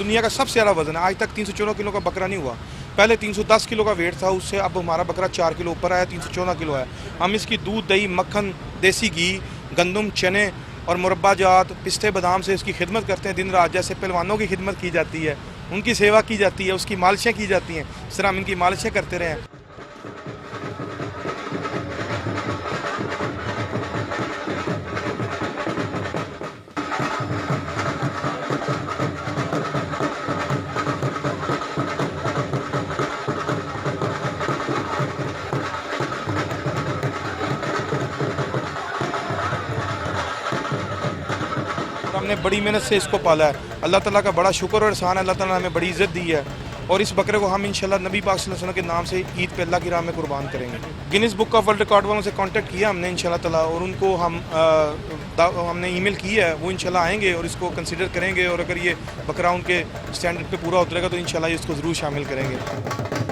दुनिया का सबसे ज़्यादा वज़न है। आज तक 314 किलो का बकरा नहीं हुआ। पहले 310 किलो का वेट था, उससे अब हमारा बकरा 4 किलो ऊपर आया, 314 किलो है। हम इसकी दूध, दही, मक्खन, देसी घी, गंदम, चने और मुरब्बा जात, पिस्ते, बादाम से इसकी खिदमत करते हैं दिन रात। जैसे पहलवानों की खिदमत की जाती है, उनकी सेवा की जाती है, उसकी मालिशें की जाती हैं, इस तरह हम इनकी मालिशें करते रहें। और हमने बड़ी मेहनत से इसको पाला है। अल्लाह ताला का बड़ा शुक्र और एहसान है, अल्लाह ताला ने हमें बड़ी इज़्ज़त दी है। और इस बकरे को हम इंशाल्लाह नबी पाक सल्लल्लाहु अलैहि वसल्लम के नाम से ईद पे अल्लाह की राह में कुर्बान करेंगे। Guinness book of world record वालों से कांटेक्ट किया हमने इंशाल्लाह ताला, और उनको हमने ईमेल की है, वो इंशाल्लाह आएंगे और इसको कंसीडर करेंगे, और अगर ये बकरा उनके स्टैंडर्ड पे पूरा उतरेगा तो इंशाल्लाह इसको ज़रूर शामिल करेंगे।